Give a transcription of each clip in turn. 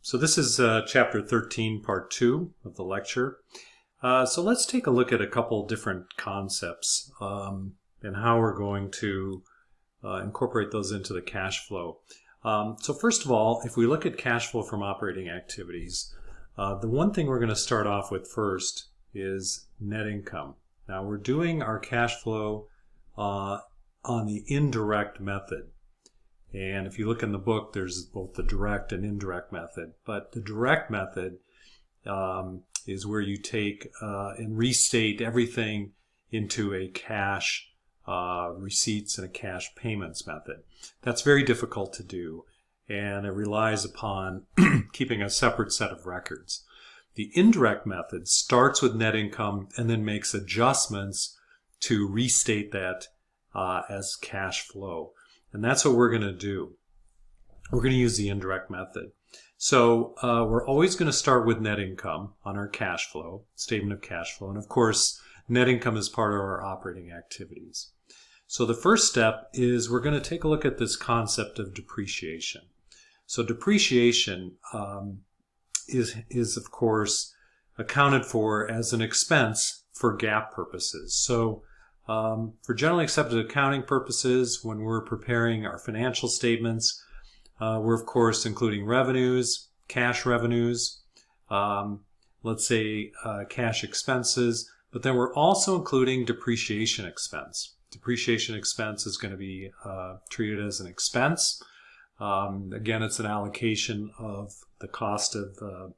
So this is Chapter 13, Part 2 of the lecture. So let's take a look at a couple different concepts and how we're going to incorporate those into the cash flow. So first of all, if we look at cash flow from operating activities, the one thing we're going to start off with first is net income. Now we're doing our cash flow on the indirect method. And if you look in the book, there's both the direct and indirect method. But the direct method is where you take and restate everything into a cash receipts and a cash payments method. That's very difficult to do, and it relies upon keeping a separate set of records. The indirect method starts with net income and then makes adjustments to restate that as cash flow. And that's what we're going to do. We're going to use the indirect method. So we're always going to start with net income on our cash flow, statement of cash flow. And of course, net income is part of our operating activities. So the first step is we're going to take a look at this concept of depreciation. So depreciation is of course accounted for as an expense for GAAP purposes. So for generally accepted accounting purposes, when we're preparing our financial statements, we're of course including revenues, cash revenues, let's say cash expenses, but then we're also including depreciation expense. Depreciation expense is going to be treated as an expense. Again, it's an allocation of the cost of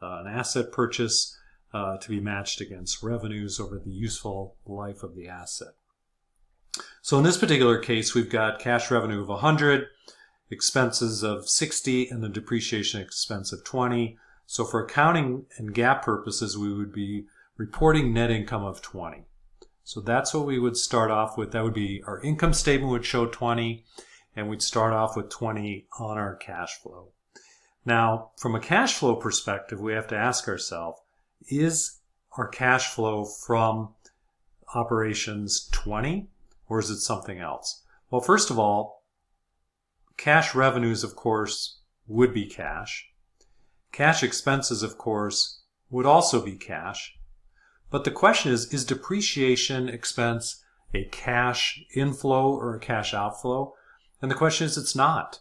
an asset purchase to be matched against revenues over the useful life of the asset. So in this particular case, we've got cash revenue of 100, expenses of 60, and the depreciation expense of 20. So for accounting and GAAP purposes, we would be reporting net income of 20. So that's what we would start off with. That would be our income statement would show 20, and we'd start off with 20 on our cash flow. Now, from a cash flow perspective, we have to ask ourselves, is our cash flow from operations 20, or is it something else? Well, first of all, cash revenues, of course, would be cash. Cash expenses, of course, would also be cash. But the question is depreciation expense a cash inflow or a cash outflow? And the question is, it's not.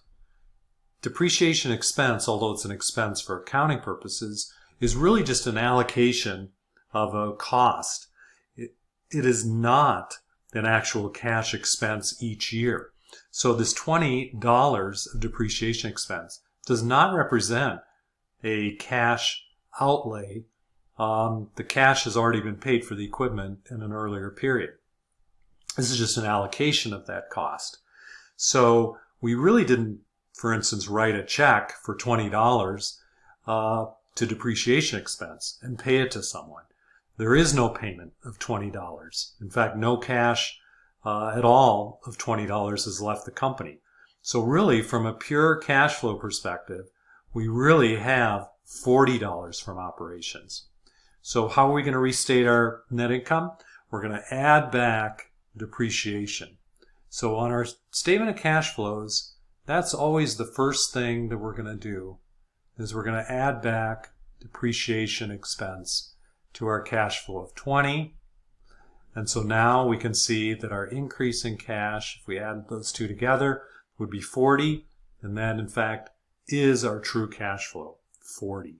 Depreciation expense, although it's an expense for accounting purposes, is really just an allocation of a cost. It is not an actual cash expense each year. So this $20 of depreciation expense does not represent a cash outlay. The cash has already been paid for the equipment in an earlier period. This is just an allocation of that cost. So we really didn't, for instance, write a check for $20 to depreciation expense and pay it to someone. There is no payment of $20. In fact, no cash at all of $20 has left the company. So really, from a pure cash flow perspective, we really have $40 from operations. So how are we going to restate our net income? We're going to add back depreciation. So on our statement of cash flows, that's always the first thing that we're going to do, is we're going to add back depreciation expense to our cash flow of 20. And so now we can see that our increase in cash, if we add those two together, would be 40. And that, in fact, is our true cash flow, 40.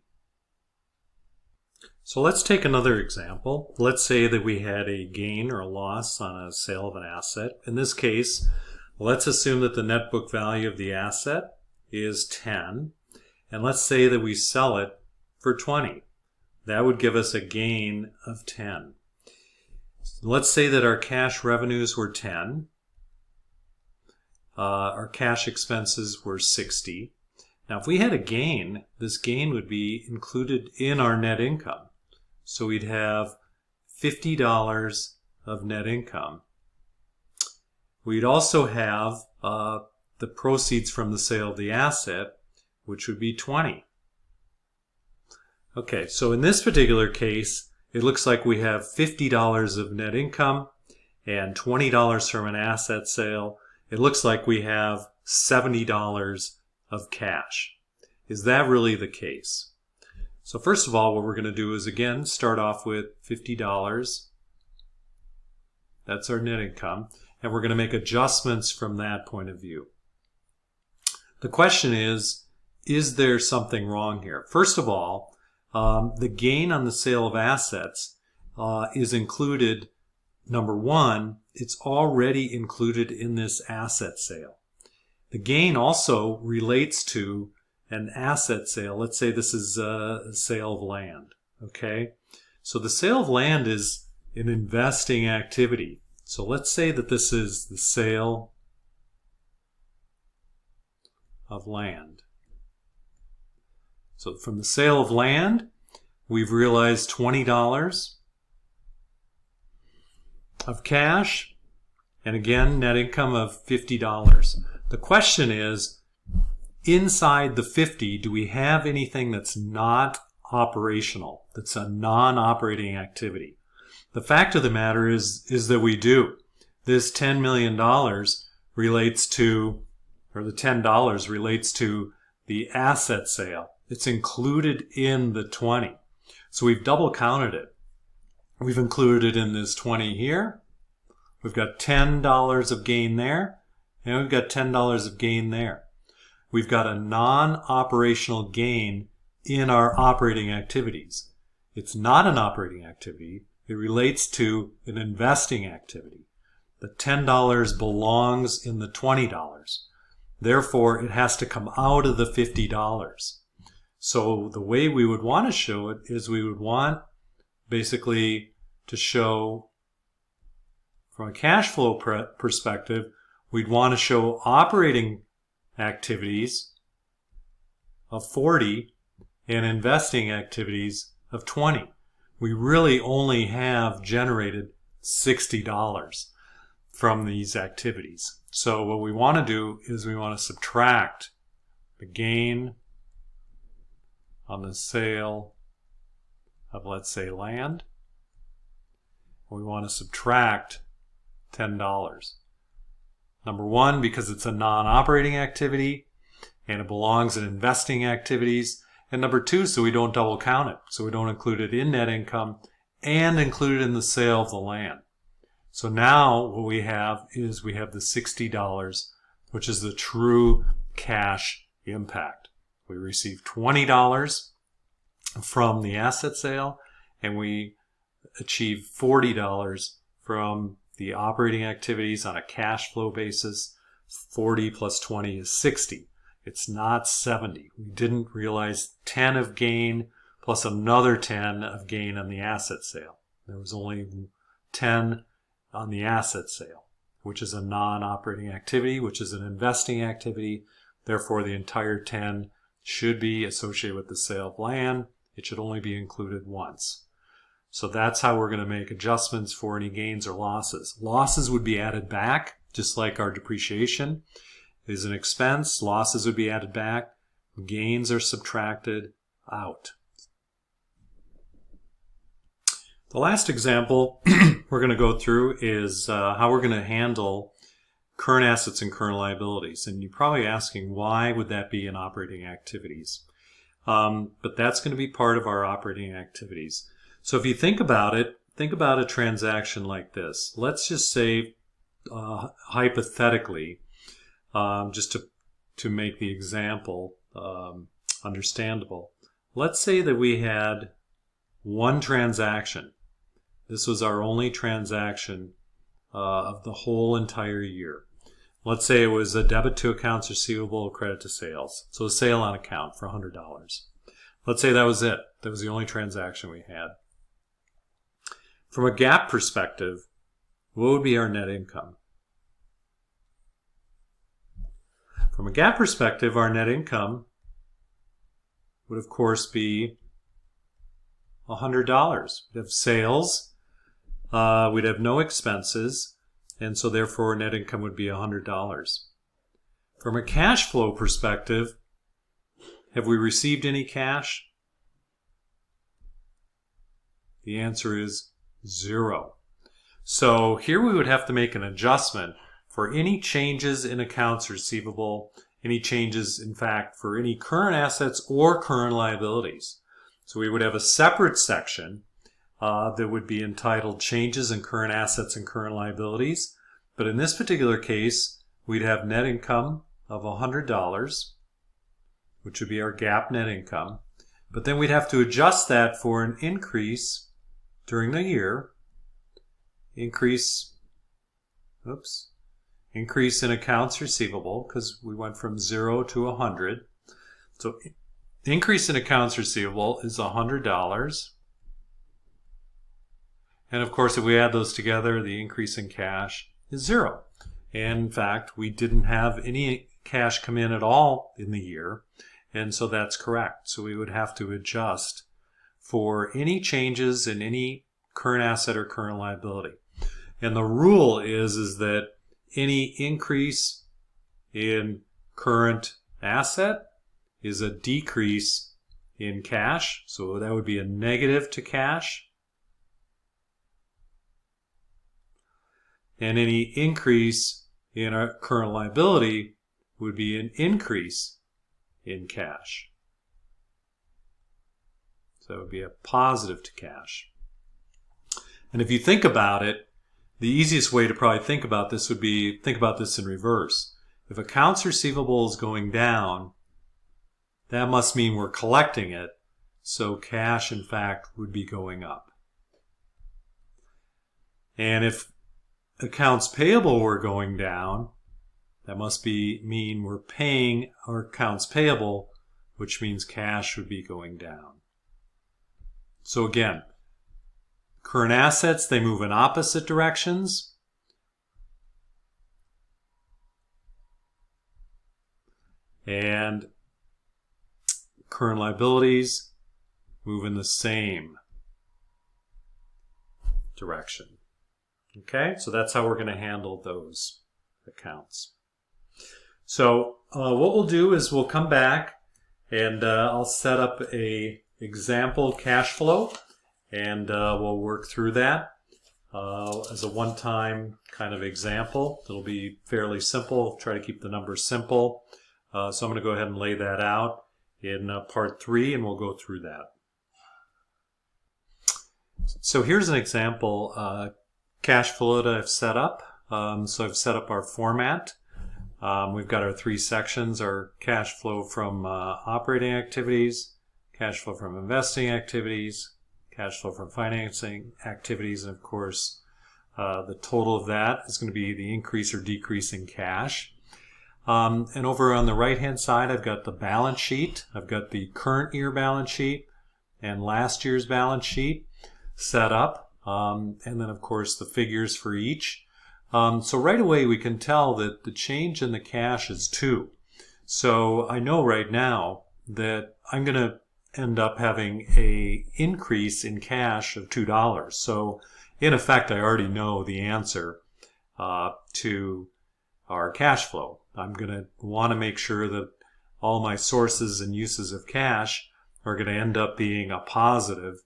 So let's take another example. Let's say that we had a gain or a loss on a sale of an asset. In this case, let's assume that the net book value of the asset is 10. And let's say that we sell it for 20. That would give us a gain of 10. Let's say that our cash revenues were 10. Our cash expenses were 60. Now, if we had a gain, this gain would be included in our net income. So we'd have $50 of net income. We'd also have the proceeds from the sale of the asset, which would be 20. Okay, so in this particular case, it looks like we have $50 of net income and $20 from an asset sale. It looks like we have $70 of cash. Is that really the case? So first of all, what we're going to do is, again, start off with $50. That's our net income. And we're going to make adjustments from that point of view. The question is there something wrong here? First of all, the gain on the sale of assets is included. Number one, it's already included in this asset sale. The gain also relates to an asset sale. Let's say this is a sale of land. Okay? So the sale of land is an investing activity. So let's say that this is the sale of land. So from the sale of land, we've realized $20 of cash, and again, net income of $50. The question is, inside the 50, do we have anything that's not operational, that's a non-operating activity? The fact of the matter is that we do. This $10 million relates to, or the $10 relates to the asset sale. It's included in the 20. So we've double counted it. We've included it in this 20 here. We've got $10 of gain there, and we've got $10 of gain there. We've got a non-operational gain in our operating activities. It's not an operating activity. It relates to an investing activity. The $10 belongs in the $20. Therefore, it has to come out of the $50. So the way we would want to show it is we would want basically to show, from a cash flow perspective, we'd want to show operating activities of 40 and investing activities of 20. We really only have generated $60 from these activities. So what we want to do is we want to subtract the gain on the sale of, let's say, land. We want to subtract $10. Number one, because it's a non-operating activity and it belongs in investing activities. And number two, so we don't double count it. So we don't include it in net income and include it in the sale of the land. So now what we have is we have the $60, which is the true cash impact. We receive $20 from the asset sale, and we achieve $40 from the operating activities on a cash flow basis. 40 plus 20 is 60. It's not 70. We didn't realize 10 of gain plus another 10 of gain on the asset sale. There was only 10 on the asset sale, which is a non-operating activity, which is an investing activity. Therefore, the entire 10 should be associated with the sale of land. It should only be included once. So that's how we're going to make adjustments for any gains or losses. Losses would be added back, just like our depreciation is an expense. Losses would be added back. Gains are subtracted out. The last example we're going to go through is how we're going to handle current assets and current liabilities. And you're probably asking, why would that be in operating activities? But that's going to be part of our operating activities. So if you think about it, think about a transaction like this. Let's just say, hypothetically, just to make the example understandable, let's say that we had one transaction. This was our only transaction of the whole entire year. Let's say it was a debit to accounts receivable, credit to sales. So a sale on account for $100. Let's say that was it. That was the only transaction we had. From a GAAP perspective, what would be our net income? From a GAAP perspective, our net income would, of course, be $100. We'd have sales. We'd have no expenses, and so therefore net income would be $100. From a cash flow perspective, have we received any cash? The answer is 0. So here we would have to make an adjustment for any changes in accounts receivable any changes, in fact, for any current assets or current liabilities. So we would have a separate section that would be entitled Changes in Current Assets and Current Liabilities. But in this particular case, we'd have net income of $100, which would be our GAAP net income. But then we'd have to adjust that for an increase during the year, increase in accounts receivable, because we went from 0 to 100. So increase in accounts receivable is $100. And of course, if we add those together, the increase in cash is 0. And in fact, we didn't have any cash come in at all in the year. And so that's correct. So we would have to adjust for any changes in any current asset or current liability. And the rule is that any increase in current asset is a decrease in cash. So that would be a negative to cash. And any increase in our current liability would be an increase in cash. So it would be a positive to cash. And if you think about it, the easiest way to probably think about this would be, think about this in reverse. If accounts receivable is going down, that must mean we're collecting it. So cash, in fact, would be going up. And if accounts payable were going down, that must mean we're paying our accounts payable, which means cash would be going down. So again, current assets, they move in opposite directions. And current liabilities move in the same direction. Okay, so that's how we're going to handle those accounts. So what we'll do is we'll come back and I'll set up a example cash flow, and we'll work through that as a one-time kind of example. It'll be fairly simple. Try to keep the numbers simple. So I'm going to go ahead and lay that out in part 3, and we'll go through that. So here's an example cash flow that I've set up. So I've set up our format. We've got our 3 sections: our cash flow from operating activities, cash flow from investing activities, cash flow from financing activities, and of course the total of that is going to be the increase or decrease in cash. And over on the right hand side, I've got the balance sheet. I've got the current year balance sheet and last year's balance sheet set up, and then of course the figures for each. So right away we can tell that the change in the cash is 2. So I know right now that I'm going to end up having a increase in cash of $2. So in effect, I already know the answer to our cash flow. I'm going to want to make sure that all my sources and uses of cash are going to end up being a positive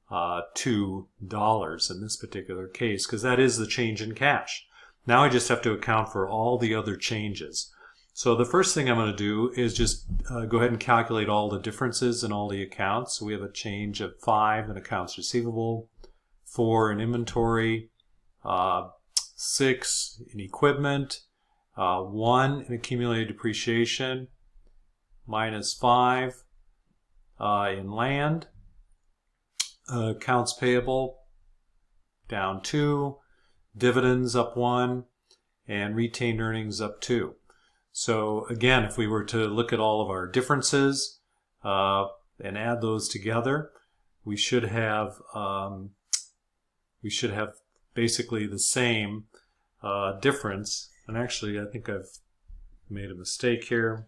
$2 in this particular case, because that is the change in cash. Now I just have to account for all the other changes. So the first thing I'm going to do is just go ahead and calculate all the differences in all the accounts. So we have a change of 5 in accounts receivable, 4 in inventory, 6 in equipment, 1 in accumulated depreciation, minus 5 in land, accounts payable down 2, dividends up 1, and retained earnings up 2. So again, if we were to look at all of our differences and add those together, we should have basically the same difference. And actually, I think I've made a mistake here.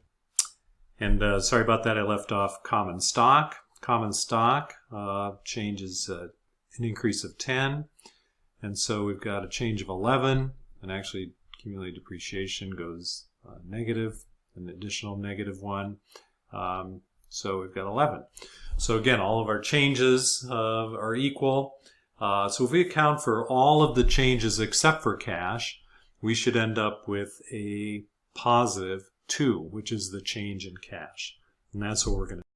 And sorry about that. I left off common stock. Common stock changes an increase of 10. And so we've got a change of 11. And actually, accumulated depreciation goes negative, an additional negative 1. So we've got 11. So again, all of our changes are equal. So if we account for all of the changes except for cash, we should end up with a positive 2, which is the change in cash. And that's what we're going to